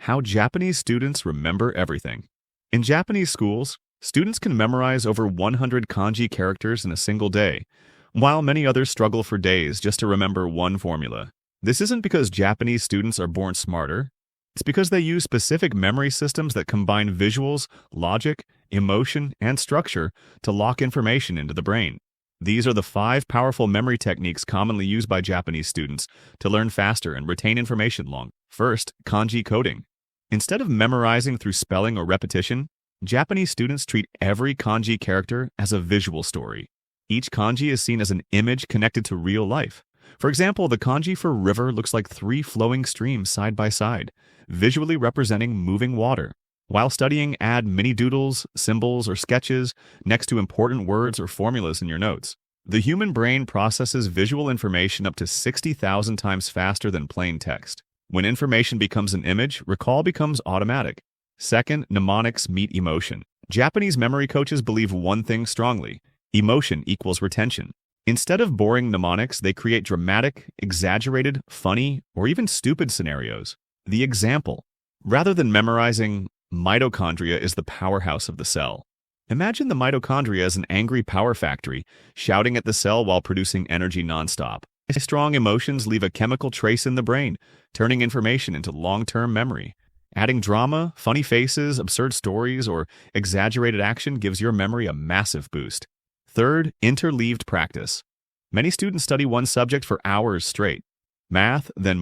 How Japanese students remember everything. In Japanese schools, students can memorize over 100 kanji characters in a single day, while many others struggle for days just to remember one formula. This isn't because Japanese students are born smarter. It's because they use specific memory systems that combine visuals, logic, emotion, and structure to lock information into the brain. These are the 5 powerful memory techniques commonly used by Japanese students to learn faster and retain information long. First, kanji coding. Instead of memorizing through spelling or repetition, Japanese students treat every kanji character as a visual story. Each kanji is seen as an image connected to real life. For example, the kanji for river looks like 3 flowing streams side by side, visually representing moving water. While studying, add mini doodles, symbols, or sketches next to important words or formulas in your notes. The human brain processes visual information up to 60,000 times faster than plain text. When information becomes an image, recall becomes automatic. Second, mnemonics meet emotion. Japanese memory coaches believe one thing strongly: emotion equals retention. Instead of boring mnemonics, they create dramatic, exaggerated, funny, or even stupid scenarios. The example: rather than memorizing mitochondria is the powerhouse of the cell, imagine the mitochondria as an angry power factory, shouting at the cell while producing energy nonstop. Strong emotions leave a chemical trace in the brain, turning information into long-term memory. Adding drama, funny faces, absurd stories, or exaggerated action gives your memory a massive boost. Third, interleaved practice. Many students study one subject for hours straight. Math, then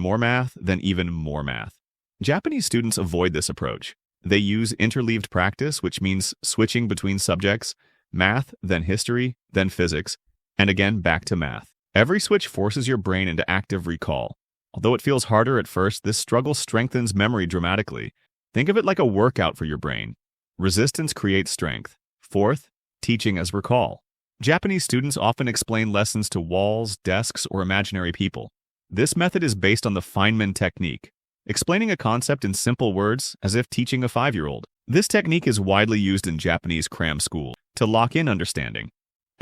even more math. Japanese students avoid this approach. They use interleaved practice, which means switching between subjects: math, then history, then physics, and again back to math. Every switch forces your brain into active recall. Although it feels harder at first, this struggle strengthens memory dramatically. Think of it like a workout for your brain. Resistance creates strength. Fourth, teaching as recall. Japanese students often explain lessons to walls, desks, or imaginary people. This method is based on the Feynman technique, explaining a concept in simple words as if teaching a 5-year-old. This technique is widely used in Japanese cram school to lock in understanding.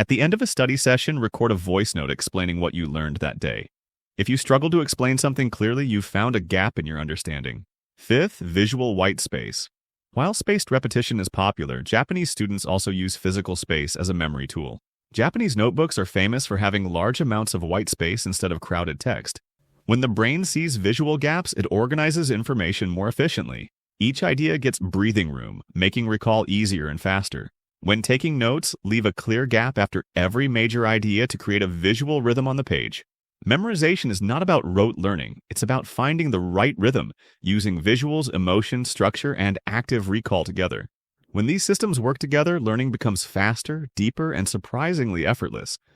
At the end of a study session, record a voice note explaining what you learned that day. If you struggle to explain something clearly, you've found a gap in your understanding. Fifth, visual white space. While spaced repetition is popular, Japanese students also use physical space as a memory tool. Japanese notebooks are famous for having large amounts of white space instead of crowded text. When the brain sees visual gaps, it organizes information more efficiently. Each idea gets breathing room, making recall easier and faster. When taking notes, leave a clear gap after every major idea to create a visual rhythm on the page. Memorization is not about rote learning. It's about finding the right rhythm, using visuals, emotion, structure, and active recall together. When these systems work together, learning becomes faster, deeper, and surprisingly effortless.